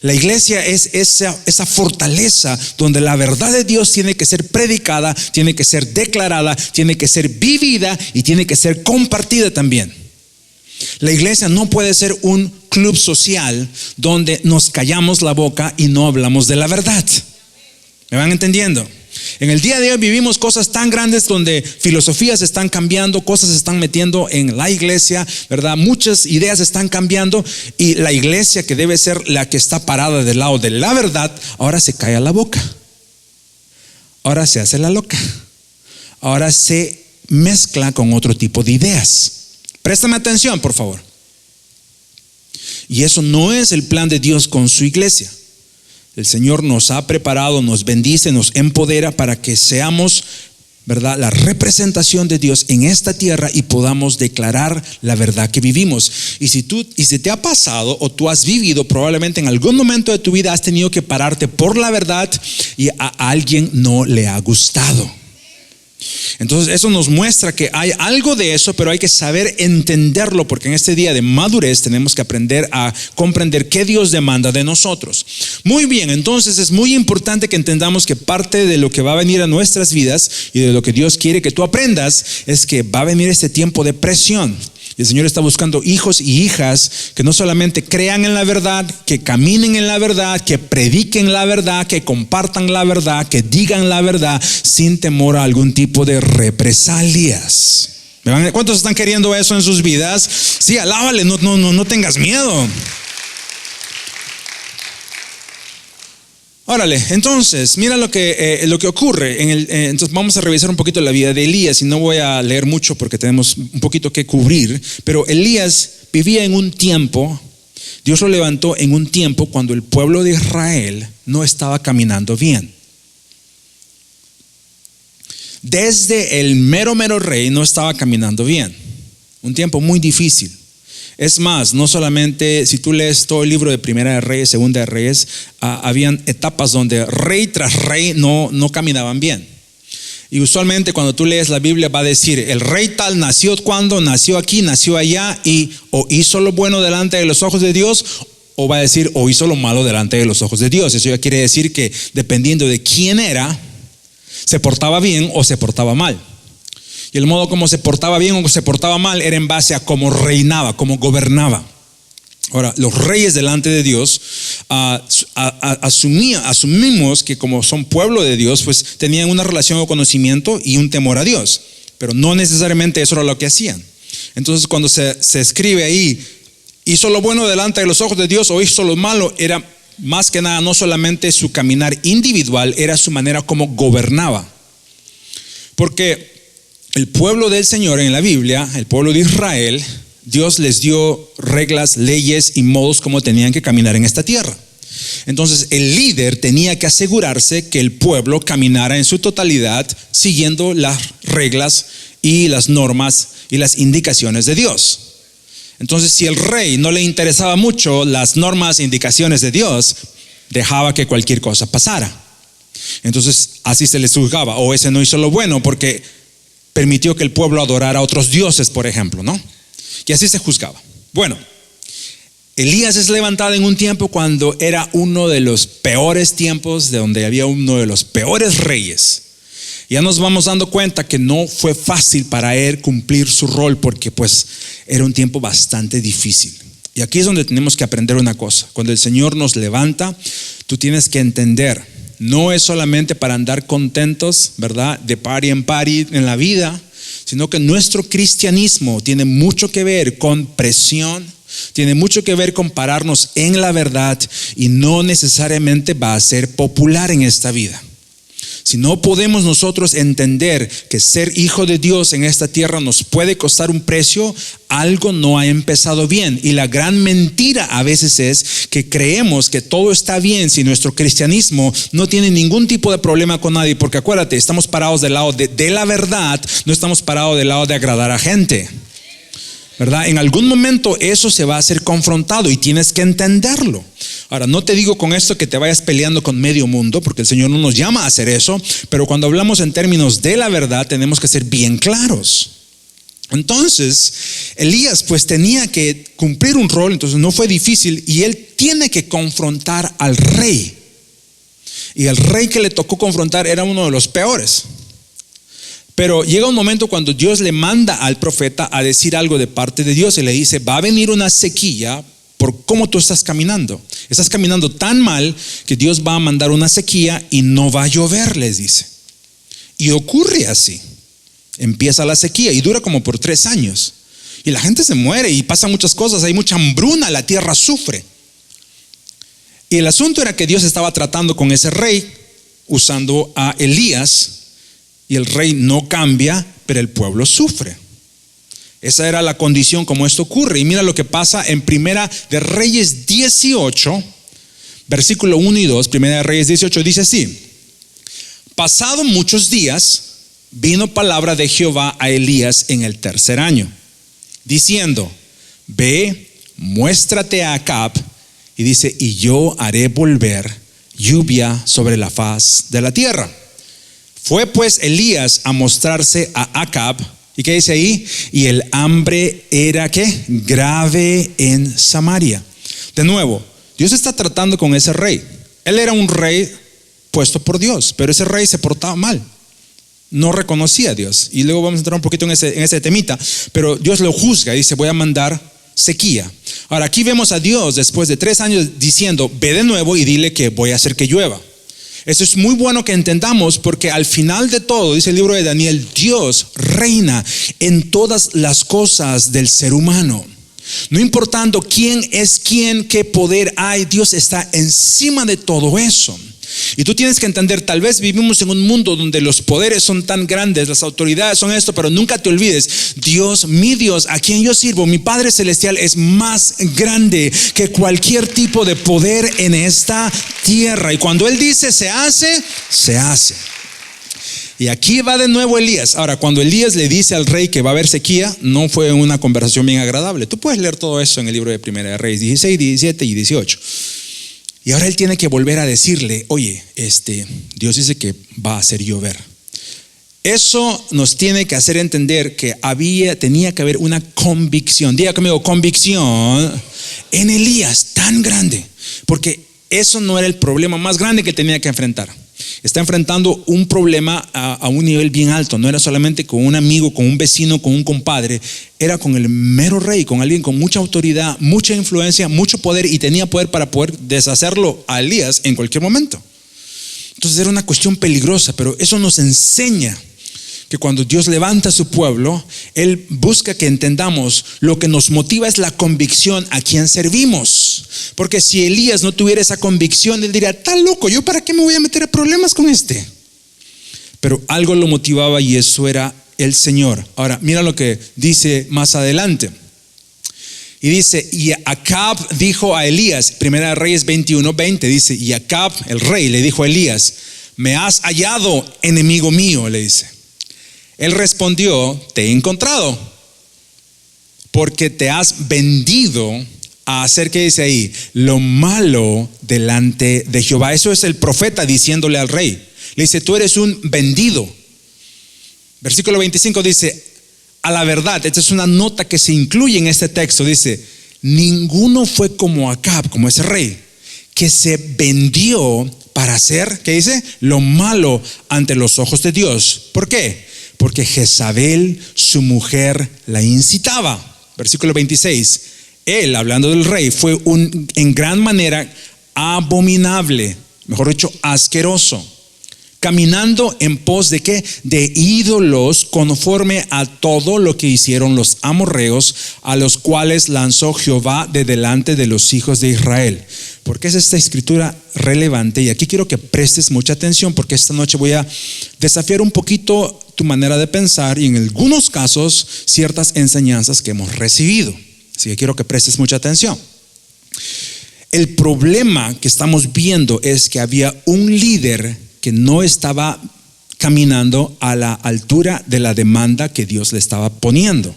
La iglesia es esa fortaleza donde la verdad de Dios tiene que ser predicada, tiene que ser declarada, tiene que ser vivida y tiene que ser compartida también. La iglesia no puede ser un club social donde nos callamos la boca y no hablamos de la verdad. ¿Me van entendiendo? En el día de hoy vivimos cosas tan grandes donde filosofías están cambiando, cosas se están metiendo en la iglesia, ¿verdad? Muchas ideas están cambiando y la iglesia, que debe ser la que está parada del lado de la verdad, ahora se calla la boca. Ahora se hace la loca. Ahora se mezcla con otro tipo de ideas. Préstame atención, por favor. Y eso no es el plan de Dios con su iglesia. El Señor nos ha preparado, nos bendice, nos empodera para que seamos, ¿verdad?, la representación de Dios en esta tierra y podamos declarar la verdad que vivimos. Y si te ha pasado o tú has vivido, probablemente en algún momento de tu vida has tenido que pararte por la verdad y a alguien no le ha gustado. Entonces eso nos muestra que hay algo de eso, pero hay que saber entenderlo, porque en este día de madurez tenemos que aprender a comprender qué Dios demanda de nosotros. Muy bien, entonces es muy importante que entendamos que parte de lo que va a venir a nuestras vidas y de lo que Dios quiere que tú aprendas es que va a venir este tiempo de presión. El Señor está buscando hijos y hijas que no solamente crean en la verdad, que caminen en la verdad, que prediquen la verdad, que compartan la verdad, que digan la verdad sin temor a algún tipo de represalias. ¿Cuántos están queriendo eso en sus vidas? Sí, alábale, no tengas miedo. Órale, entonces, mira lo que ocurre. Entonces vamos a revisar un poquito la vida de Elías y no voy a leer mucho porque tenemos un poquito que cubrir. Pero Elías vivía en un tiempo, Dios lo levantó en un tiempo cuando el pueblo de Israel no estaba caminando bien. Desde el mero rey no estaba caminando bien. Un tiempo muy difícil. Es más, no solamente, si tú lees todo el libro de Primera de Reyes, Segunda de Reyes, habían etapas donde rey tras rey no caminaban bien. Y usualmente cuando tú lees la Biblia va a decir, el rey tal nació cuando, nació aquí, nació allá, y o hizo lo bueno delante de los ojos de Dios, o va a decir, o hizo lo malo delante de los ojos de Dios. Eso ya quiere decir que dependiendo de quién era, se portaba bien o se portaba mal. Y el modo como se portaba bien o se portaba mal era en base a cómo reinaba, cómo gobernaba. Ahora, los reyes delante de Dios asumimos que como son pueblo de Dios, pues tenían una relación o conocimiento y un temor a Dios. Pero no necesariamente eso era lo que hacían. Entonces cuando se escribe ahí, hizo lo bueno delante de los ojos de Dios o hizo lo malo, era más que nada no solamente su caminar individual, era su manera como gobernaba. Porque el pueblo del Señor en la Biblia, el pueblo de Israel, Dios les dio reglas, leyes y modos como tenían que caminar en esta tierra. Entonces el líder tenía que asegurarse que el pueblo caminara en su totalidad siguiendo las reglas y las normas y las indicaciones de Dios. Entonces si el rey no le interesaba mucho las normas e indicaciones de Dios, dejaba que cualquier cosa pasara. Entonces así se les juzgaba, o ese no hizo lo bueno porque permitió que el pueblo adorara a otros dioses, por ejemplo, ¿no? Y así se juzgaba. Bueno, Elías es levantado en un tiempo cuando era uno de los peores tiempos, de donde había uno de los peores reyes. Ya nos vamos dando cuenta que no fue fácil para él cumplir su rol porque pues era un tiempo bastante difícil. Y aquí es donde tenemos que aprender una cosa. Cuando el Señor nos levanta, tú tienes que entender, no es solamente para andar contentos, ¿verdad? De party en party en la vida, sino que nuestro cristianismo tiene mucho que ver con presión, tiene mucho que ver con pararnos en la verdad y no necesariamente va a ser popular en esta vida. Si no podemos nosotros entender que ser hijo de Dios en esta tierra nos puede costar un precio, algo no ha empezado bien. Y la gran mentira a veces es que creemos que todo está bien si nuestro cristianismo no tiene ningún tipo de problema con nadie. Porque acuérdate, estamos parados del lado de la verdad, no estamos parados del lado de agradar a gente, ¿verdad? En algún momento eso se va a ser confrontado y tienes que entenderlo. Ahora, no te digo con esto que te vayas peleando con medio mundo, porque el Señor no nos llama a hacer eso, pero cuando hablamos en términos de la verdad tenemos que ser bien claros. Entonces, Elías pues tenía que cumplir un rol, entonces no fue difícil, y él tiene que confrontar al rey. Y el rey que le tocó confrontar era uno de los peores. Pero llega un momento cuando Dios le manda al profeta a decir algo de parte de Dios y le dice: va a venir una sequía por cómo tú estás caminando. Estás caminando tan mal que Dios va a mandar una sequía y no va a llover, les dice. Y ocurre así. Empieza la sequía y dura como por 3 años. Y la gente se muere y pasan muchas cosas. Hay mucha hambruna, la tierra sufre. Y el asunto era que Dios estaba tratando con ese rey usando a Elías. Y el rey no cambia, pero el pueblo sufre. Esa era la condición como esto ocurre. Y mira lo que pasa en Primera de Reyes 18, versículo 1 y 2. Primera de Reyes 18 dice así: pasado muchos días, vino palabra de Jehová a Elías en el 3er año, diciendo: ve, muéstrate a Acab. Y dice: y yo haré volver lluvia sobre la faz de la tierra. Fue pues Elías a mostrarse a Acab. ¿Y qué dice ahí? Y el hambre era ¿qué? Grave en Samaria. De nuevo, Dios está tratando con ese rey. Él era un rey puesto por Dios, pero ese rey se portaba mal. No reconocía a Dios. Y luego vamos a entrar un poquito en ese temita. Pero Dios lo juzga y dice: voy a mandar sequía. Ahora aquí vemos a Dios después de 3 años diciendo: ve de nuevo y dile que voy a hacer que llueva. Eso es muy bueno que entendamos, porque al final de todo, dice el libro de Daniel, Dios reina en todas las cosas del ser humano. No importando quién es quién, qué poder hay, Dios está encima de todo eso. Y tú tienes que entender, tal vez vivimos en un mundo donde los poderes son tan grandes, las autoridades son esto, pero nunca te olvides, Dios, mi Dios, a quien yo sirvo, mi Padre Celestial, es más grande que cualquier tipo de poder en esta tierra. Y cuando Él dice se hace, se hace. Y aquí va de nuevo Elías. Ahora, cuando Elías le dice al rey que va a haber sequía, no fue una conversación bien agradable. Tú puedes leer todo eso en el libro de Primera de Reyes 16, 17 y 18. Y ahora él tiene que volver a decirle: oye, Dios dice que va a hacer llover. Eso nos tiene que hacer entender que tenía que haber una convicción. Diga conmigo, convicción en Elías tan grande, porque eso no era el problema más grande que tenía que enfrentar. Está enfrentando un problema a un nivel bien alto. No era solamente con un amigo, con un vecino, con un compadre. Era con el mero rey, con alguien con mucha autoridad, mucha influencia, mucho poder, y tenía poder para poder deshacerlo a Elías en cualquier momento. Entonces era una cuestión peligrosa, pero eso nos enseña que cuando Dios levanta a su pueblo, Él busca que entendamos lo que nos motiva es la convicción a quien servimos. Porque si Elías no tuviera esa convicción, él diría: está loco, ¿yo para qué me voy a meter a problemas con este? Pero algo lo motivaba, y eso era el Señor. Ahora, mira lo que dice más adelante. Y dice: y Acab dijo a Elías, Primera de Reyes 21, 20, dice: y Acab, el rey, le dijo a Elías: me has hallado, enemigo mío, le dice. Él respondió: te he encontrado, porque te has vendido a hacer, ¿qué dice ahí? Lo malo delante de Jehová. Eso es el profeta diciéndole al rey. Le dice: tú eres un vendido. Versículo 25 dice: a la verdad, esta es una nota que se incluye en este texto. Dice: ninguno fue como Acab, como ese rey, que se vendió para hacer, ¿qué dice? Lo malo ante los ojos de Dios. ¿Por qué? Porque Jezabel, su mujer, la incitaba. Versículo 26. Él, hablando del rey, fue en gran manera abominable, mejor dicho, asqueroso, caminando en pos de ¿qué? De ídolos, conforme a todo lo que hicieron los amorreos, a los cuales lanzó Jehová de delante de los hijos de Israel. ¿Por qué es esta escritura relevante? Y aquí quiero que prestes mucha atención, porque esta noche voy a desafiar un poquito tu manera de pensar, y en algunos casos ciertas enseñanzas que hemos recibido. Así que quiero que prestes mucha atención. El problema que estamos viendo es que había un líder que no estaba caminando a la altura de la demanda que Dios le estaba poniendo.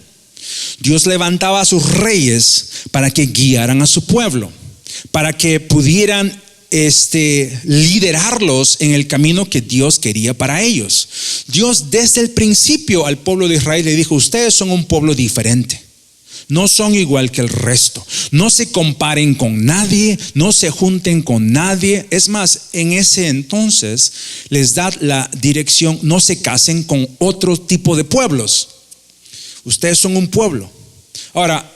Dios levantaba a sus reyes para que guiaran a su pueblo, para que pudieran liderarlos en el camino que Dios quería para ellos. Dios desde el principio al pueblo de Israel le dijo: ustedes son un pueblo diferente. No son igual que el resto. No se comparen con nadie, no se junten con nadie. Es más, en ese entonces les da la dirección: no se casen con otro tipo de pueblos. Ustedes son un pueblo. Ahora,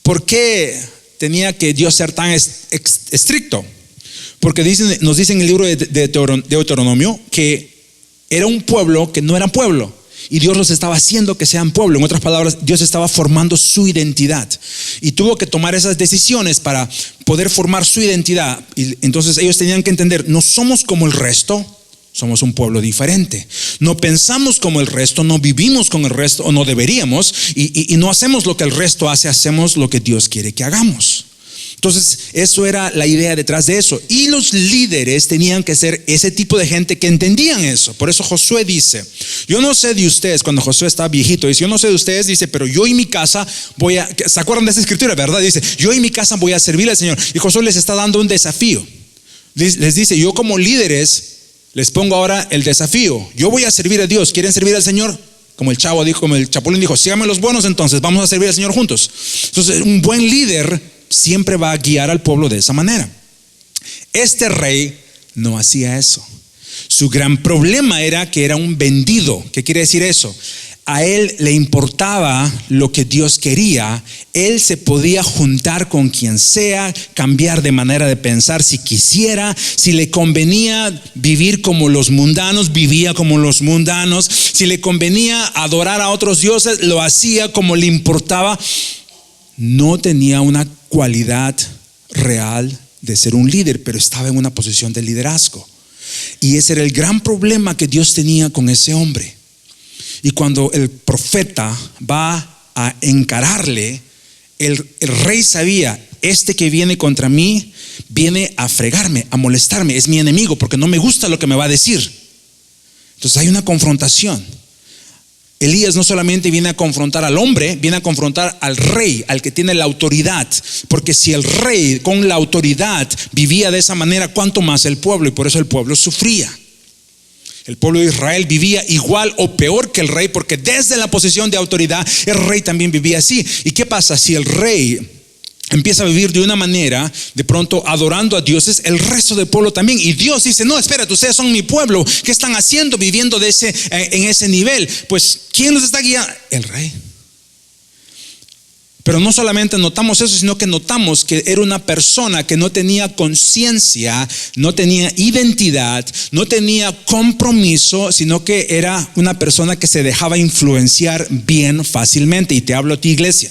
¿por qué tenía que Dios ser tan estricto? Porque nos dice en el libro de Deuteronomio que era un pueblo que no era pueblo. Y Dios los estaba haciendo que sean pueblo. En otras palabras, Dios estaba formando su identidad. Y tuvo que tomar esas decisiones para poder formar su identidad. Y entonces ellos tenían que entender: no somos como el resto, somos un pueblo diferente. No pensamos como el resto, no vivimos con el resto, o no deberíamos. Y no hacemos lo que el resto hace, hacemos lo que Dios quiere que hagamos. Entonces, eso era la idea detrás de eso. Y los líderes tenían que ser ese tipo de gente que entendían eso. Por eso Josué dice: yo no sé de ustedes. Cuando Josué está viejito, dice: yo no sé de ustedes, dice, pero yo y mi casa voy a... ¿Se acuerdan de esa escritura, verdad? Dice: yo y mi casa voy a servir al Señor. Y Josué les está dando un desafío. Les dice: yo como líderes les pongo ahora el desafío. Yo voy a servir a Dios. ¿Quieren servir al Señor? Como el chavo dijo, como el chapulín dijo: síganme los buenos, entonces vamos a servir al Señor juntos. Entonces, un buen líder siempre va a guiar al pueblo de esa manera. Este rey no hacía eso. Su gran problema era que era un vendido. ¿Qué quiere decir eso? A él le importaba lo que Dios quería. Él se podía juntar con quien sea, cambiar de manera de pensar si quisiera. Si le convenía vivir como los mundanos, vivía como los mundanos. Si le convenía adorar a otros dioses, lo hacía como le importaba. No tenía una cualidad real de ser un líder, pero estaba en una posición de liderazgo. Y ese era el gran problema que Dios tenía con ese hombre. Y cuando el profeta va a encararle, el rey sabía: este que viene contra mí viene a fregarme, a molestarme, es mi enemigo porque no me gusta lo que me va a decir. Entonces hay una confrontación. Elías no solamente viene a confrontar al hombre, viene a confrontar al rey, al que tiene la autoridad. Porque si el rey con la autoridad vivía de esa manera, ¿cuánto más el pueblo? Y por eso el pueblo sufría. El pueblo de Israel vivía igual o peor que el rey, porque desde la posición de autoridad el rey también vivía así. ¿Y qué pasa si el rey empieza a vivir de una manera, de pronto adorando a dioses, el resto del pueblo también? Y Dios dice: no, espérate, ustedes son mi pueblo. ¿Qué están haciendo viviendo en ese nivel? Pues, ¿quién los está guiando? El rey. Pero no solamente notamos eso, sino que notamos que era una persona que no tenía conciencia, no tenía identidad, no tenía compromiso, sino que era una persona que se dejaba influenciar bien fácilmente. Y te hablo a ti, iglesia.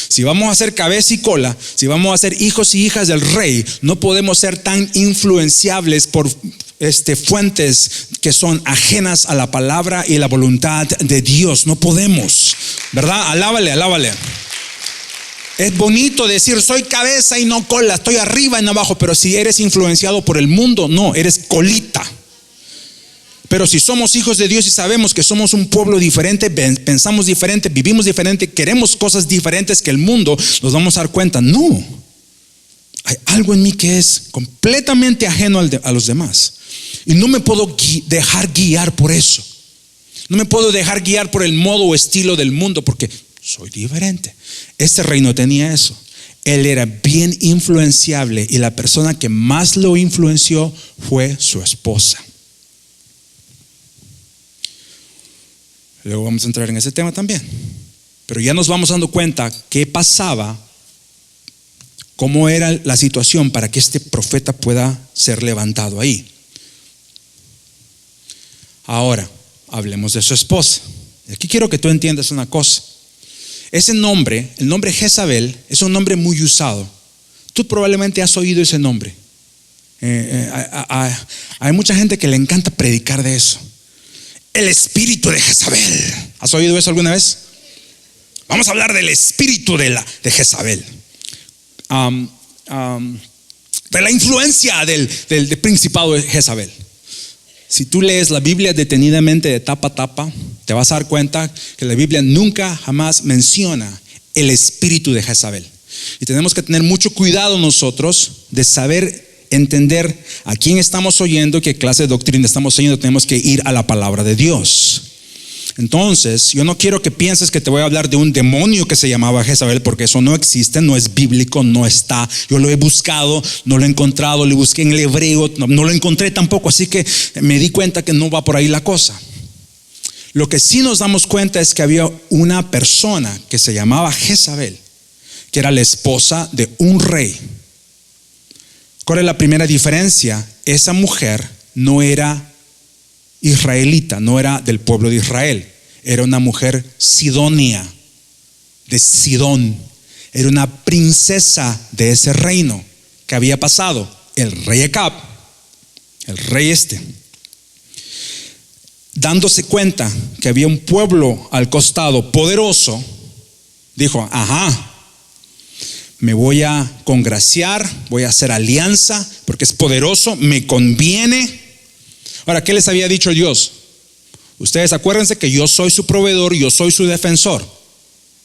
Si vamos a ser cabeza y cola, si vamos a ser hijos y hijas del rey, no podemos ser tan influenciables por fuentes que son ajenas a la palabra y la voluntad de Dios. No podemos, ¿verdad? Alábale. Es bonito decir: soy cabeza y no cola, estoy arriba y no abajo. Pero si eres influenciado por el mundo, no, eres colita. Pero si somos hijos de Dios y sabemos que somos un pueblo diferente, pensamos diferente, vivimos diferente, queremos cosas diferentes que el mundo, nos vamos a dar cuenta: no, hay algo en mí que es completamente ajeno a los demás. Y no me puedo dejar guiar por eso. No me puedo dejar guiar por el modo o estilo del mundo, porque soy diferente. Este rey no tenía eso. Él era bien influenciable, y la persona que más lo influenció fue su esposa. Luego vamos a entrar en ese tema también. Pero ya nos vamos dando cuenta qué pasaba, cómo era la situación para que este profeta pueda ser levantado ahí. Ahora, hablemos de su esposa. Aquí quiero que tú entiendas una cosa. Ese nombre, el nombre Jezabel, es un nombre muy usado. Tú probablemente has oído ese nombre. Hay mucha gente que le encanta predicar de eso. El espíritu de Jezabel. ¿Has oído eso alguna vez? Vamos a hablar del espíritu de Jezabel. De la influencia del principado de Jezabel. Si tú lees la Biblia detenidamente de tapa a tapa, te vas a dar cuenta que la Biblia nunca jamás menciona el espíritu de Jezabel. Y tenemos que tener mucho cuidado nosotros de saber entender a quién estamos oyendo, qué clase de doctrina estamos oyendo. Tenemos que ir a la palabra de Dios. Entonces, yo no quiero que pienses que te voy a hablar de un demonio que se llamaba Jezabel, porque eso no existe, no es bíblico, no está. Yo lo he buscado, no lo he encontrado, lo busqué en el hebreo, no lo encontré tampoco, así que me di cuenta que no va por ahí la cosa. Lo que sí nos damos cuenta es que había una persona que se llamaba Jezabel, que era la esposa de un rey. ¿Cuál es la primera diferencia? Esa mujer no era israelita, no era del pueblo de Israel, era una mujer sidonia, de Sidón, era una princesa de ese reino que había pasado, el rey Acab, el rey dándose cuenta que había un pueblo al costado poderoso, dijo: ajá, me voy a congraciar, voy a hacer alianza porque es poderoso, me conviene. Ahora, ¿qué les había dicho Dios? Ustedes acuérdense que yo soy su proveedor, yo soy su defensor.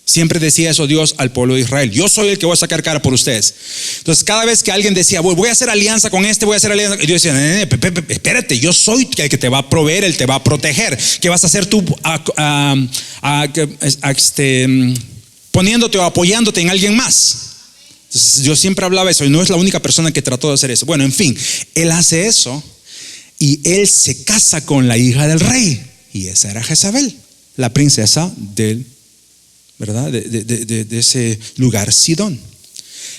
Siempre decía eso Dios al pueblo de Israel: yo soy el que voy a sacar cara por ustedes. Entonces, cada vez que alguien decía: voy a hacer alianza con este, voy a hacer alianza, Dios decía: espérate, yo soy el que te va a proveer, el que te va a proteger. ¿Qué vas a hacer tú poniéndote o apoyándote en alguien más? Entonces, yo siempre hablaba eso, y no es la única persona que trató de hacer eso. Bueno, en fin, él hace eso y él se casa con la hija del rey, y esa era Jezabel, la princesa del, ¿verdad? de ese lugar, Sidón.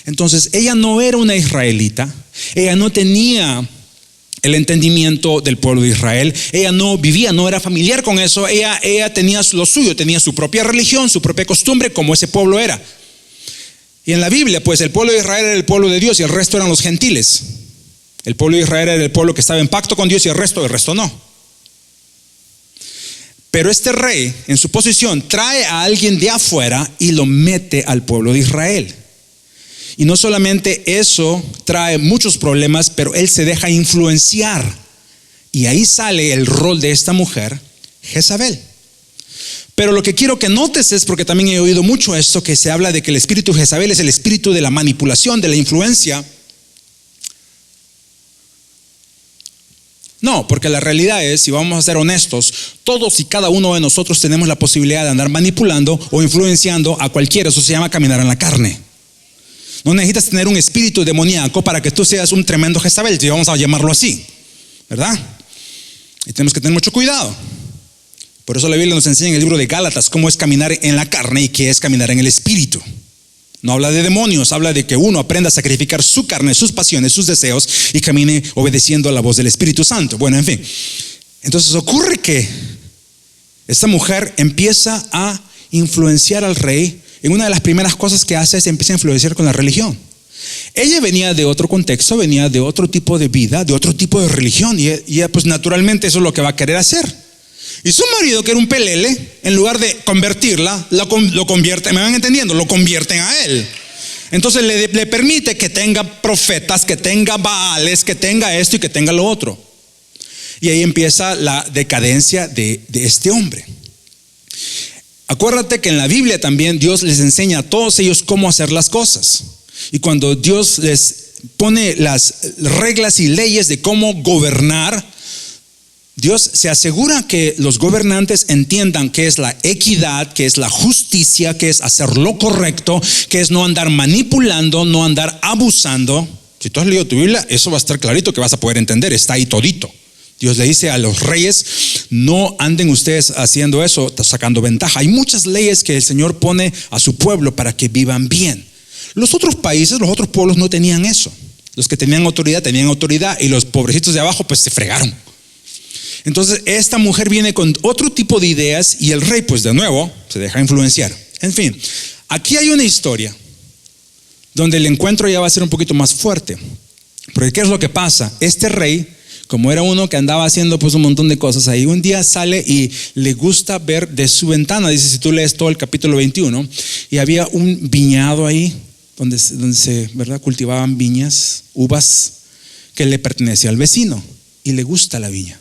Entonces, ella no era una israelita, ella no tenía el entendimiento del pueblo de Israel, ella no vivía, no era familiar con eso, ella tenía lo suyo, tenía su propia religión, su propia costumbre, como ese pueblo era. Y en la Biblia, pues el pueblo de Israel era el pueblo de Dios y el resto eran los gentiles. El pueblo de Israel era el pueblo que estaba en pacto con Dios y el resto no. Pero este rey, en su posición, trae a alguien de afuera y lo mete al pueblo de Israel. Y no solamente eso trae muchos problemas, pero él se deja influenciar. Y ahí sale el rol de esta mujer, Jezabel. Pero lo que quiero que notes es, porque también he oído mucho esto, que se habla de que el espíritu de Jezabel es el espíritu de la manipulación, de la influencia. No, porque la realidad es, si vamos a ser honestos, todos y cada uno de nosotros tenemos la posibilidad de andar manipulando o influenciando a cualquiera. Eso se llama caminar en la carne. No necesitas tener un espíritu demoníaco para que tú seas un tremendo Jezabel, si vamos a llamarlo así, ¿verdad? Y tenemos que tener mucho cuidado. Por eso la Biblia nos enseña en el libro de Gálatas cómo es caminar en la carne y qué es caminar en el espíritu. No habla de demonios, habla de que uno aprenda a sacrificar su carne, sus pasiones, sus deseos, y camine obedeciendo a la voz del Espíritu Santo. Bueno, en fin. Entonces ocurre que esta mujer empieza a influenciar al rey. Y una de las primeras cosas que hace es empieza a influenciar con la religión. Ella venía de otro contexto, venía de otro tipo de vida, de otro tipo de religión, y ella pues naturalmente eso es lo que va a querer hacer. Y su marido, que era un pelele, en lugar de convertirla, lo convierte, ¿me van entendiendo? Lo convierten a él. Entonces le permite que tenga profetas, que tenga baales, que tenga esto y que tenga lo otro. Y ahí empieza la decadencia de este hombre. Acuérdate que en la Biblia también Dios les enseña a todos ellos cómo hacer las cosas. Y cuando Dios les pone las reglas y leyes de cómo gobernar, Dios se asegura que los gobernantes entiendan qué es la equidad, qué es la justicia, qué es hacer lo correcto, qué es no andar manipulando, no andar abusando. Si tú has leído tu Biblia, eso va a estar clarito que vas a poder entender, está ahí todito. Dios le dice a los reyes: no anden ustedes haciendo eso, sacando ventaja. Hay muchas leyes que el Señor pone a su pueblo para que vivan bien. Los otros países, los otros pueblos no tenían eso. Los que tenían autoridad, y los pobrecitos de abajo pues se fregaron. Entonces esta mujer viene con otro tipo de ideas y el rey pues de nuevo se deja influenciar. En fin, aquí hay una historia donde el encuentro ya va a ser un poquito más fuerte. Porque ¿qué es lo que pasa? Este rey, como era uno que andaba haciendo pues un montón de cosas ahí, un día sale y le gusta ver de su ventana. Dice, si tú lees todo el capítulo 21, y había un viñedo ahí donde se, ¿verdad?, cultivaban viñas, uvas, que le pertenecía al vecino, y le gusta la viña.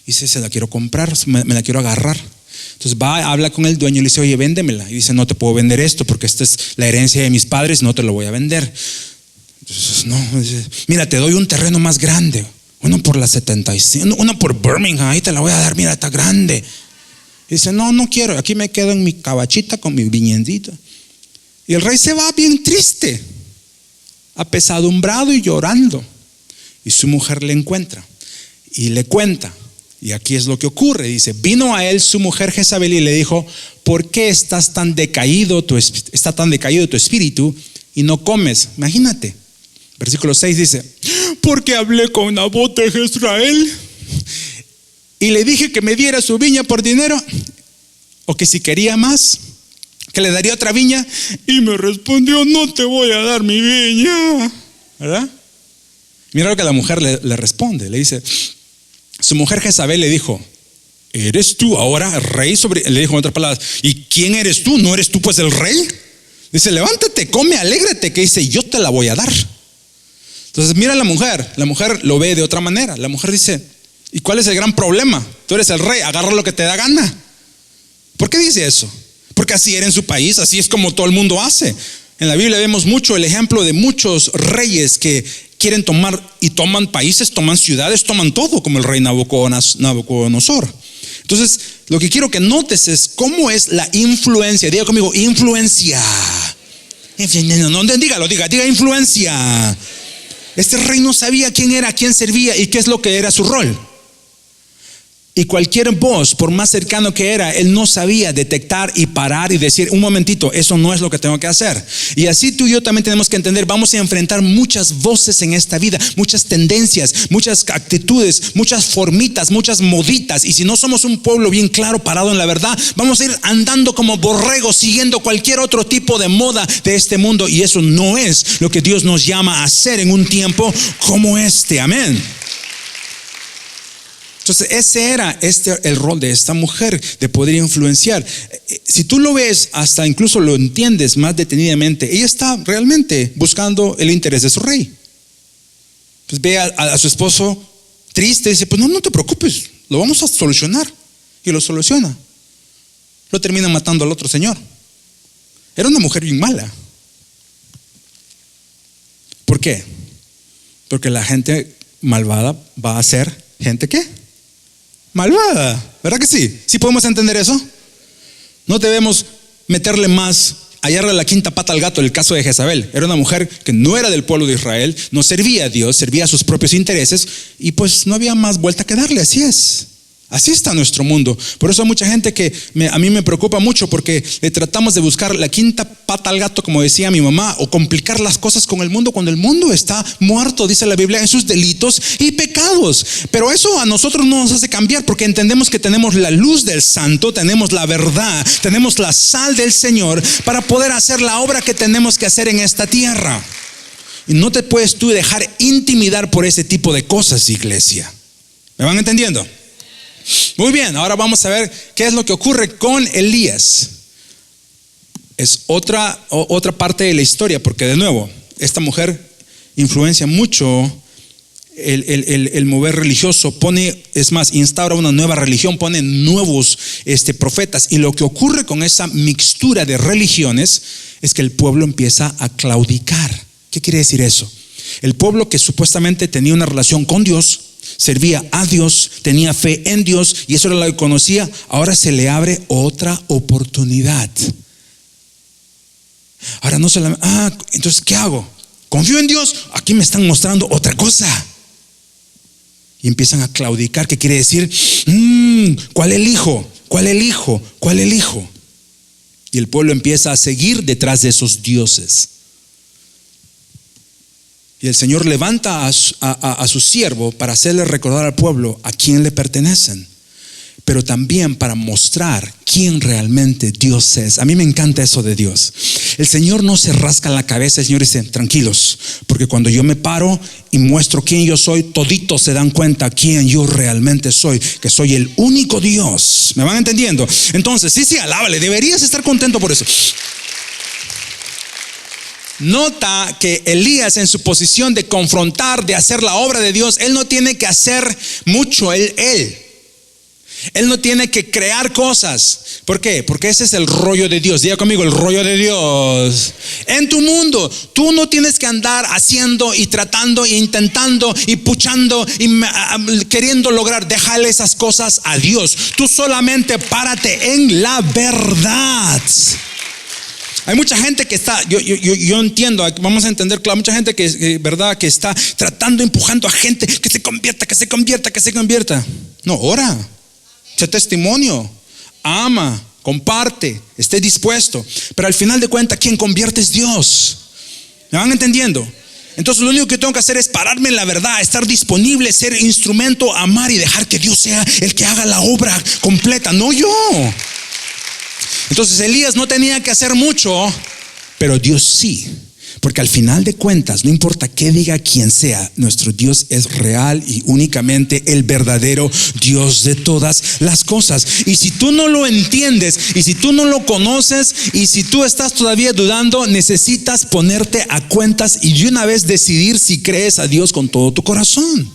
Dice, se la quiero comprar, me la quiero agarrar. Entonces va, habla con el dueño y le dice, oye, véndemela. Y dice, no te puedo vender esto porque esta es la herencia de mis padres, no te lo voy a vender. Entonces, no, dice, mira, te doy un terreno más grande, uno por la 75, uno por Birmingham, ahí te la voy a dar, mira, está grande. Dice, no, no quiero, aquí me quedo en mi cabachita con mi viñedito. Y el rey se va bien triste, apesadumbrado y llorando. Y su mujer le encuentra y le cuenta. Y aquí es lo que ocurre. Dice, vino a él su mujer Jezabel y le dijo, ¿por qué está tan decaído tu espíritu y no comes? Imagínate. Versículo 6 dice, porque hablé con Nabot de Jezreel y le dije que me diera su viña por dinero, o que si quería más, que le daría otra viña, y me respondió, no te voy a dar mi viña. ¿Verdad? Mira lo que la mujer le responde. Le dice, su mujer Jezabel le dijo, ¿eres tú ahora rey sobre? Le dijo en otras palabras, ¿y quién eres tú? ¿No eres tú pues el rey? Dice, levántate, come, alégrate, que dice, yo te la voy a dar. Entonces mira a la mujer lo ve de otra manera. La mujer dice, ¿y cuál es el gran problema? Tú eres el rey, agarra lo que te da gana. ¿Por qué dice eso? Porque así era en su país, así es como todo el mundo hace. En la Biblia vemos mucho el ejemplo de muchos reyes que quieren tomar y toman países, toman ciudades, toman todo, como el rey Nabucodonosor. Entonces, lo que quiero que notes es cómo es la influencia. Diga conmigo, influencia. No, diga influencia. Este rey no sabía quién era, a quién servía y qué es lo que era su rol. Y cualquier voz, por más cercano que era, él no sabía detectar y parar y decir, un momentito, eso no es lo que tengo que hacer. Y así tú y yo también tenemos que entender, vamos a enfrentar muchas voces en esta vida, muchas tendencias, muchas actitudes, muchas formitas, muchas moditas. Y si no somos un pueblo bien claro, parado en la verdad, vamos a ir andando como borregos, siguiendo cualquier otro tipo de moda de este mundo. Y eso no es lo que Dios nos llama a hacer en un tiempo como este. Amén. Entonces ese era el rol de esta mujer, de poder influenciar. Si tú lo ves, hasta incluso lo entiendes más detenidamente, ella está realmente buscando el interés de su rey. Pues ve a su esposo triste y dice, pues no te preocupes, lo vamos a solucionar. Y lo soluciona. Lo termina matando al otro señor. Era una mujer bien mala. ¿Por qué? Porque la gente malvada va a ser gente ¿qué? Malvada, ¿verdad que sí? ¿Sí podemos entender eso? No debemos meterle más, hallarle la quinta pata al gato. El caso de Jezabel, era una mujer que no era del pueblo de Israel, no servía a Dios, servía a sus propios intereses, y pues no había más vuelta que darle. Así está nuestro mundo. Por eso hay mucha gente que a mí me preocupa mucho, porque le tratamos de buscar la quinta pata al gato, como decía mi mamá, o complicar las cosas con el mundo, cuando el mundo está muerto, dice la Biblia, en sus delitos y pecados. Pero eso a nosotros no nos hace cambiar, porque entendemos que tenemos la luz del Santo, tenemos la verdad, tenemos la sal del Señor para poder hacer la obra que tenemos que hacer en esta tierra. Y no te puedes tú dejar intimidar por ese tipo de cosas, iglesia. ¿Me van entendiendo? Muy bien, ahora vamos a ver qué es lo que ocurre con Elías. Es otra parte de la historia, porque de nuevo, esta mujer influencia mucho el mover religioso, instaura una nueva religión, pone nuevos profetas. Y lo que ocurre con esa mixtura de religiones es que el pueblo empieza a claudicar. ¿Qué quiere decir eso? El pueblo que supuestamente tenía una relación con Dios, servía a Dios, tenía fe en Dios, y eso era lo que conocía, ahora se le abre otra oportunidad. Ahora no solamente, entonces ¿qué hago? ¿Confío en Dios? Aquí me están mostrando otra cosa. Y empiezan a claudicar. ¿Qué quiere decir? ¿Cuál elijo? ¿Cuál elijo? ¿Cuál elijo? Y el pueblo empieza a seguir detrás de esos dioses. Y el Señor levanta a su siervo para hacerle recordar al pueblo a quién le pertenecen, pero también para mostrar quién realmente Dios es. A mí me encanta eso de Dios. El Señor no se rasca la cabeza. El Señor dice, tranquilos, porque cuando yo me paro y muestro quién yo soy, toditos se dan cuenta quién yo realmente soy, que soy el único Dios. ¿Me van entendiendo? Entonces, sí, alábale, deberías estar contento por eso. Nota que Elías, en su posición de confrontar, de hacer la obra de Dios, él no tiene que hacer mucho. Él Él no tiene que crear cosas. ¿Por qué? Porque ese es el rollo de Dios. Diga conmigo, el rollo de Dios. En tu mundo, tú no tienes que andar haciendo y tratando e intentando y puchando y queriendo lograr. Déjale esas cosas a Dios. Tú solamente párate en la verdad. Hay mucha gente que está, yo entiendo, vamos a entender, claro, mucha gente que, verdad, que está tratando, empujando a gente que se convierta. No, ora, sé testimonio, ama, comparte, esté dispuesto. Pero al final de cuentas, quien convierte es Dios. ¿Me van entendiendo? Entonces lo único que tengo que hacer es pararme en la verdad, estar disponible, ser instrumento, amar y dejar que Dios sea el que haga la obra completa, no yo. Entonces Elías no tenía que hacer mucho, pero Dios sí. Porque al final de cuentas, no importa qué diga quien sea, nuestro Dios es real y únicamente el verdadero Dios de todas las cosas. Y si tú no lo entiendes, y si tú no lo conoces, y si tú estás todavía dudando, necesitas ponerte a cuentas y de una vez decidir si crees a Dios con todo tu corazón.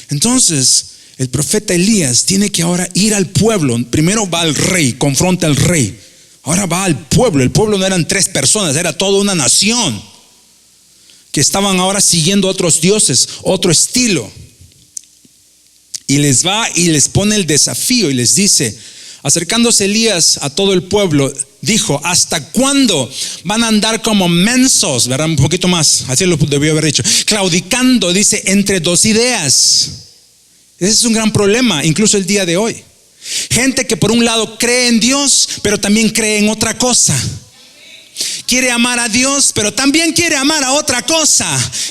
Entonces el profeta Elías tiene que ahora ir al pueblo. Primero va al rey, confronta al rey. Ahora va al pueblo. El pueblo no eran 3 personas, era toda una nación que estaban ahora siguiendo otros dioses, otro estilo. Y les va y les pone el desafío y les dice, acercándose Elías a todo el pueblo, dijo: ¿hasta cuándo van a andar como mensos? ¿Verdad? Un poquito más, así lo debió haber dicho. Claudicando, dice, entre 2 ideas. Ese es un gran problema, incluso el día de hoy. Gente que por un lado cree en Dios, pero también cree en otra cosa. Quiere amar a Dios, pero también quiere amar a otra cosa.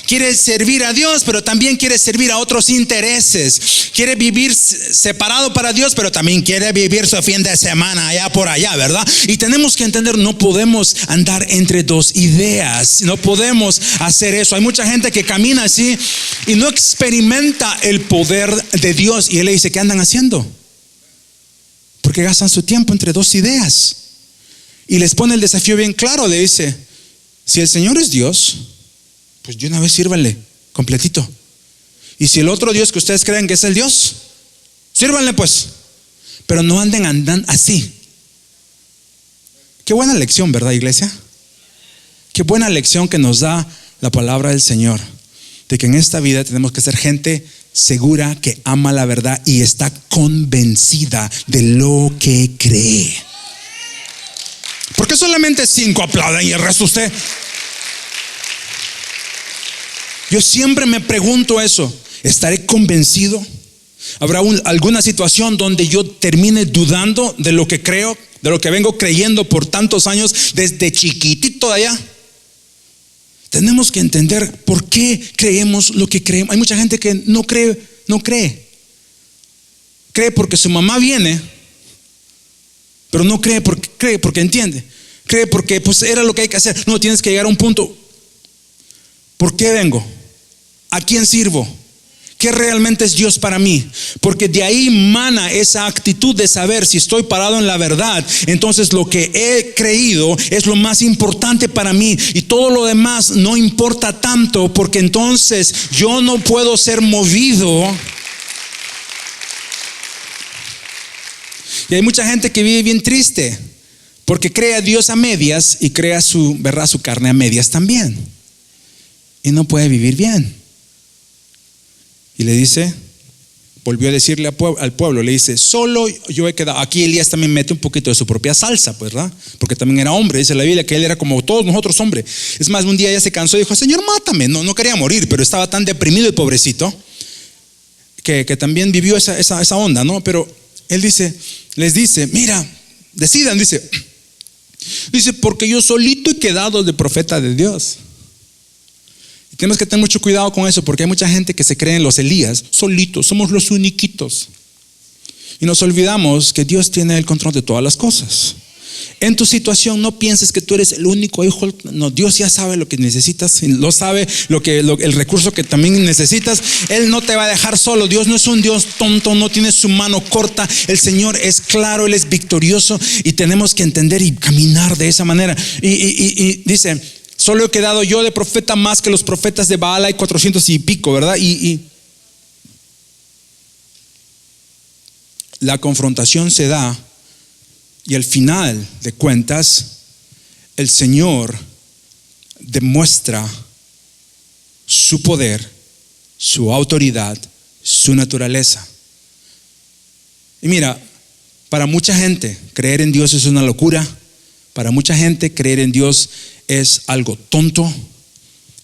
Quiere servir a Dios, pero también quiere servir a otros intereses. Quiere vivir separado para Dios, pero también quiere vivir su fin de semana allá por allá, ¿verdad? Y tenemos que entender, no podemos andar entre 2 ideas. No podemos hacer eso. Hay mucha gente que camina así y no experimenta el poder de Dios. Y Él le dice, ¿qué andan haciendo? Porque gastan su tiempo entre 2 ideas. Y les pone el desafío bien claro. Le dice, si el Señor es Dios, pues de una vez sírvanle completito. Y si el otro Dios que ustedes creen que es el Dios, sírvanle pues. Pero no andan así. Qué buena lección, ¿verdad, iglesia? Qué buena lección que nos da la palabra del Señor, de que en esta vida tenemos que ser gente segura, que ama la verdad y está convencida de lo que cree. ¿Por qué solamente 5 aplauden y el resto usted? Yo siempre me pregunto eso. ¿Estaré convencido? ¿Habrá alguna situación donde yo termine dudando de lo que creo, de lo que vengo creyendo por tantos años, desde chiquitito de allá? Tenemos que entender por qué creemos lo que creemos. Hay mucha gente que no cree. Cree porque su mamá viene, pero no cree porque entiende. Cree porque pues era lo que hay que hacer. No, tienes que llegar a un punto. ¿Por qué vengo? ¿A quién sirvo? ¿Qué realmente es Dios para mí? Porque de ahí mana esa actitud de saber si estoy parado en la verdad. Entonces lo que he creído es lo más importante para mí. Y todo lo demás no importa tanto, porque entonces yo no puedo ser movido. Y hay mucha gente que vive bien triste, porque cree a Dios a medias y crea su carne a medias también. Y no puede vivir bien. Y le dice, volvió a decirle al pueblo, le dice, solo yo he quedado. Aquí Elías también mete un poquito de su propia salsa, pues, ¿verdad? Porque también era hombre, dice la Biblia que él era como todos nosotros hombres. Es más, un día ya se cansó y dijo, Señor, mátame. No quería morir, pero estaba tan deprimido el pobrecito que también vivió esa onda, ¿no? Pero él les dice, mira, decidan, dice, porque yo solito he quedado de profeta de Dios. Y tenemos que tener mucho cuidado con eso, porque hay mucha gente que se cree en los Elías, solitos, somos los uniquitos. Y nos olvidamos que Dios tiene el control de todas las cosas. En tu situación no pienses que tú eres el único hijo. No, Dios ya sabe lo que necesitas, lo sabe el recurso que también necesitas. Él no te va a dejar solo. Dios no es un Dios tonto, no tiene su mano corta. El Señor es claro, Él es victorioso, y tenemos que entender y caminar de esa manera. Y dice, solo he quedado yo de profeta más que los profetas de Baal, hay 400 y pico, ¿verdad? la confrontación se da y al final de cuentas el Señor demuestra su poder, su autoridad, su naturaleza. Y mira, para mucha gente creer en Dios es una locura. Para mucha gente creer en Dios es algo tonto,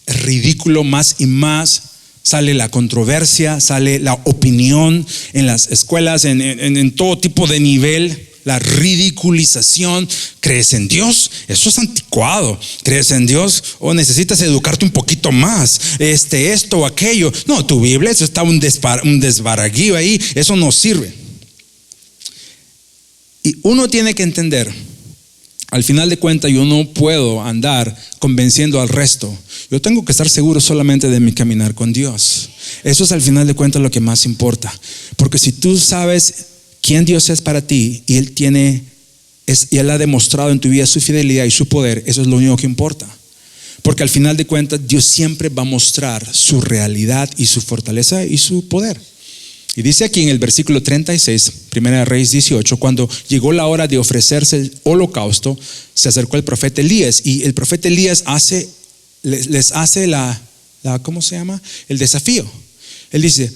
es ridículo, más y más. Sale la controversia, sale la opinión en las escuelas, en todo tipo de nivel, la ridiculización. ¿Crees en Dios? Eso es anticuado. ¿Crees en Dios? ¿O necesitas educarte un poquito más? Esto o aquello. No, tu Biblia, eso está un desbaraguío ahí, eso no sirve. Y uno tiene que entender, al final de cuentas yo no puedo andar convenciendo al resto. Yo tengo que estar seguro solamente de mi caminar con Dios. Eso es al final de cuentas lo que más importa. Porque si tú sabes quién Dios es para ti y Él ha demostrado en tu vida su fidelidad y su poder, eso es lo único que importa. Porque al final de cuentas Dios siempre va a mostrar su realidad y su fortaleza y su poder. Y dice aquí en el versículo 36, Primera de Reyes 18, cuando llegó la hora de ofrecerse el holocausto, se acercó el profeta Elías. Y el profeta Elías les hace ¿cómo se llama? El desafío. Él dice,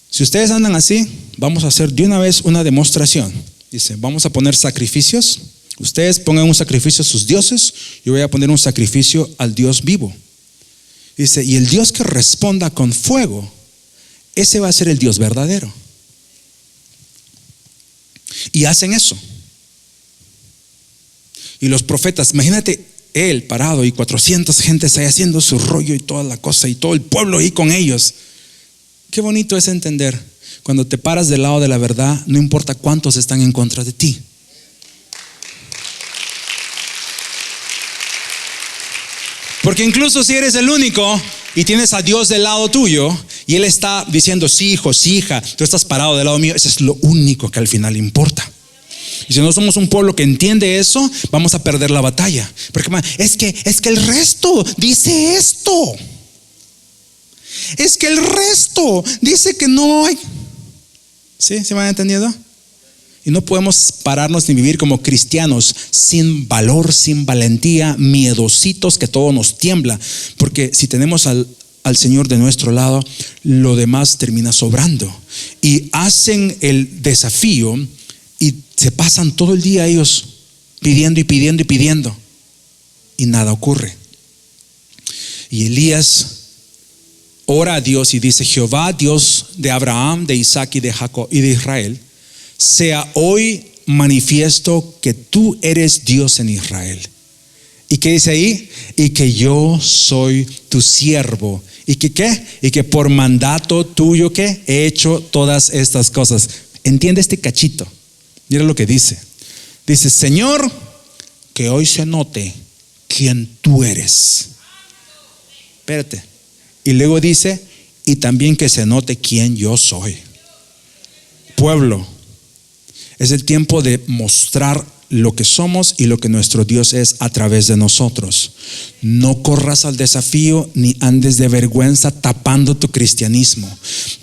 si ustedes andan así, vamos a hacer de una vez una demostración. Dice, vamos a poner sacrificios. Ustedes pongan un sacrificio a sus dioses, yo voy a poner un sacrificio al Dios vivo. Dice, y el Dios que responda con fuego, ese va a ser el Dios verdadero. Y hacen eso. Y los profetas, imagínate él parado y 400 gentes ahí haciendo su rollo y toda la cosa y todo el pueblo ahí con ellos. Qué bonito es entender, cuando te paras del lado de la verdad, no importa cuántos están en contra de ti. Porque incluso si eres el único y tienes a Dios del lado tuyo y Él está diciendo, sí hijo, sí hija, tú estás parado del lado mío, eso es lo único que al final importa. Y si no somos un pueblo que entiende eso, vamos a perder la batalla. Porque es que el resto dice esto. Es que el resto dice que no hay. ¿Sí? ¿Se me han entendido? Y no podemos pararnos ni vivir como cristianos sin valor, sin valentía, miedositos que todo nos tiembla. Porque si tenemos al Señor de nuestro lado, lo demás termina sobrando. Y hacen el desafío y se pasan todo el día ellos pidiendo y pidiendo y pidiendo. Y nada ocurre. Y Elías ora a Dios y dice, Jehová, Dios de Abraham, de Isaac y de Jacob y de Israel, sea hoy manifiesto que tú eres Dios en Israel. ¿Y qué dice ahí? Y que yo soy tu siervo. ¿Y que qué? Y que por mandato tuyo, ¿qué? He hecho todas estas cosas. Entiende este cachito. Mira lo que dice. Dice, Señor, que hoy se note quién tú eres. Espérate. Y luego dice, y también que se note quién yo soy. Pueblo, es el tiempo de mostrar lo que somos y lo que nuestro Dios es a través de nosotros. No corras al desafío ni andes de vergüenza tapando tu cristianismo.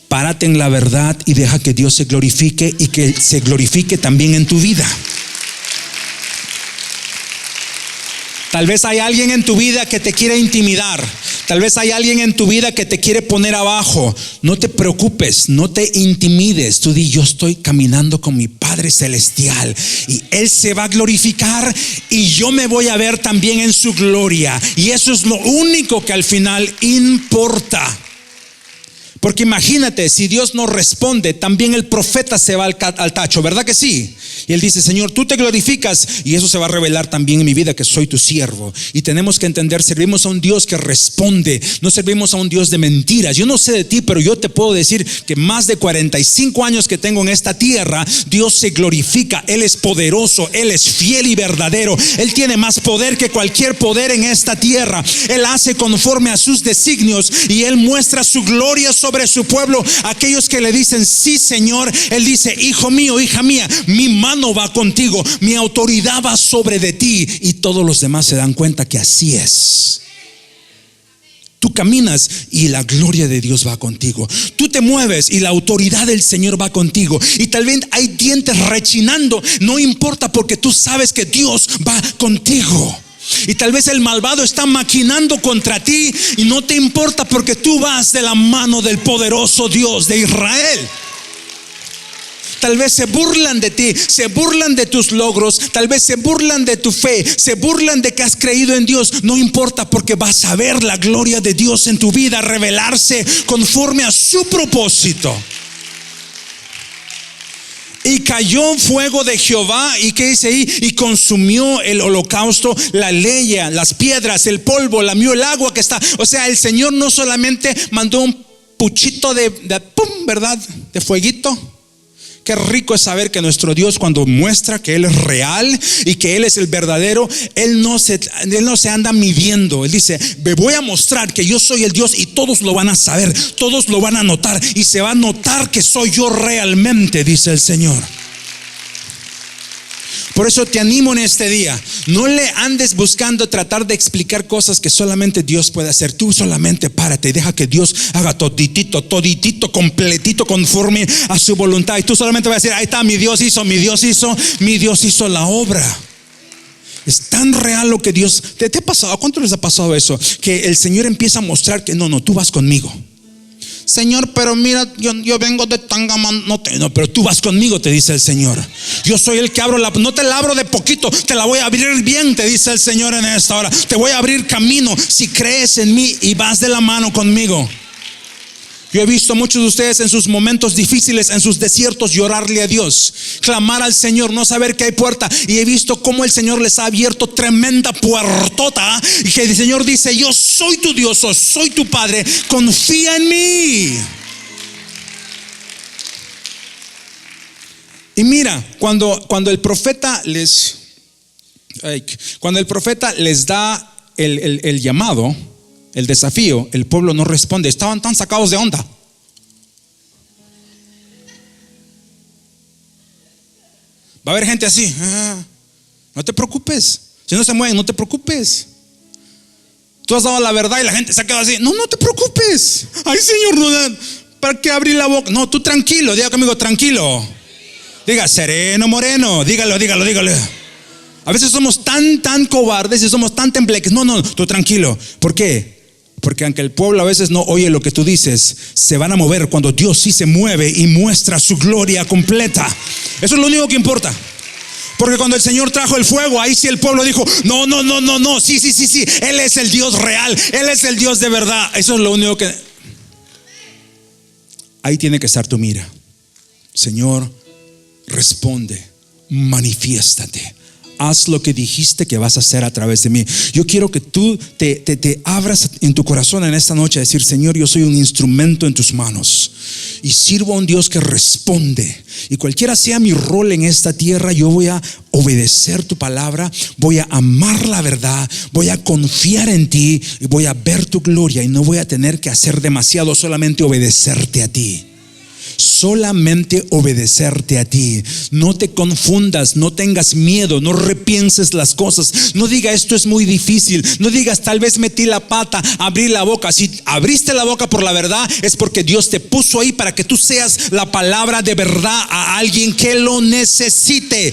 Párate en la verdad y deja que Dios se glorifique y que se glorifique también en tu vida. Tal vez hay alguien en tu vida que te quiere intimidar. Tal vez hay alguien en tu vida que te quiere poner abajo. No te preocupes, no te intimides. Tú di, yo estoy caminando con mi Padre Celestial y Él se va a glorificar y yo me voy a ver también en su gloria. Y eso es lo único que al final importa. Porque imagínate, si Dios no responde, también el profeta se va al tacho, ¿verdad que sí? Y él dice, Señor, tú te glorificas y eso se va a revelar también en mi vida, que soy tu siervo. Y tenemos que entender, servimos a un Dios que responde, no servimos a un Dios de mentiras. Yo no sé de ti, pero yo te puedo decir que más de 45 años que tengo en esta tierra, Dios se glorifica. Él es poderoso, Él es fiel y verdadero. Él tiene más poder que cualquier poder en esta tierra. Él hace conforme a sus designios y Él muestra su gloria sobre su pueblo. Aquellos que le dicen, sí Señor, Él dice, hijo mío, hija mía, mi mano va contigo, mi autoridad va sobre de ti. Y todos los demás se dan cuenta que así es. Tú caminas y la gloria de Dios va contigo. Tú te mueves y la autoridad del Señor va contigo. Y tal vez hay dientes rechinando, no importa, porque tú sabes que Dios va contigo. Y tal vez el malvado está maquinando contra ti y no te importa, porque tú vas de la mano del poderoso Dios de Israel. Tal vez se burlan de ti, se burlan de tus logros, tal vez se burlan de tu fe, se burlan de que has creído en Dios. No importa, porque vas a ver la gloria de Dios en tu vida revelarse conforme a su propósito. Y cayó fuego de Jehová, y ¿qué dice ahí? Y consumió el holocausto, la leña, las piedras, el polvo, lamió el agua que está. O sea, el Señor no solamente mandó un puchito de pum, ¿verdad? De fueguito. Qué rico es saber que nuestro Dios, cuando muestra que Él es real y que Él es el verdadero, Él no se anda midiendo. Él dice: me voy a mostrar que yo soy el Dios, y todos lo van a saber, todos lo van a notar, y se va a notar que soy yo realmente, dice el Señor. Por eso te animo en este día: no le andes buscando tratar de explicar cosas que solamente Dios puede hacer. Tú solamente párate y deja que Dios haga toditito, completito, conforme a su voluntad. Y tú solamente vas a decir: ahí está, mi Dios hizo la obra. Es tan real lo que Dios te ha pasado. ¿A cuánto les ha pasado eso? Que el Señor empieza a mostrar que no, tú vas conmigo. Señor, pero mira, yo vengo de Tangamán. No, pero tú vas conmigo, te dice el Señor. Yo soy el que abro no te la abro de poquito, te la voy a abrir bien, te dice el Señor en esta hora. Te voy a abrir camino si crees en mí y vas de la mano conmigo. Yo he visto a muchos de ustedes en sus momentos difíciles, en sus desiertos, llorarle a Dios, clamar al Señor, no saber que hay puerta. Y he visto cómo el Señor les ha abierto tremenda puertota, y que el Señor dice: yo soy tu Dios, soy tu Padre, confía en mí. Y mira, cuando el profeta les da el llamado, el desafío, el pueblo no responde. Estaban tan sacados de onda. Va a haber gente así: no te preocupes, si no se mueven, no te preocupes. Tú has dado la verdad y la gente se ha quedado así: no te preocupes. Ay, Señor, no, ¿para qué abrir la boca? No, tú tranquilo, diga conmigo: tranquilo. Diga: sereno, moreno. Dígalo. A veces somos tan cobardes y somos tan tembleques. No, tú tranquilo. ¿Por qué? Porque aunque el pueblo a veces no oye lo que tú dices, se van a mover cuando Dios sí se mueve y muestra su gloria completa. Eso es lo único que importa. Porque cuando el Señor trajo el fuego, ahí sí el pueblo dijo: no, sí, Él es el Dios real, Él es el Dios de verdad. Eso es lo único que... Ahí tiene que estar tu mira. Señor, responde, manifiéstate. Haz lo que dijiste que vas a hacer a través de mí. Yo quiero que tú te abras en tu corazón en esta noche a decir: Señor, yo soy un instrumento en tus manos y sirvo a un Dios que responde. Y cualquiera sea mi rol en esta tierra, yo voy a obedecer tu palabra, voy a amar la verdad, voy a confiar en ti y voy a ver tu gloria, y no voy a tener que hacer demasiado, solamente obedecerte a ti. Solamente obedecerte a ti. No te confundas, no tengas miedo, no repienses las cosas. No digas: esto es muy difícil. No digas: tal vez metí la pata, abrí la boca. Si abriste la boca por la verdad, es porque Dios te puso ahí para que tú seas la palabra de verdad a alguien que lo necesite.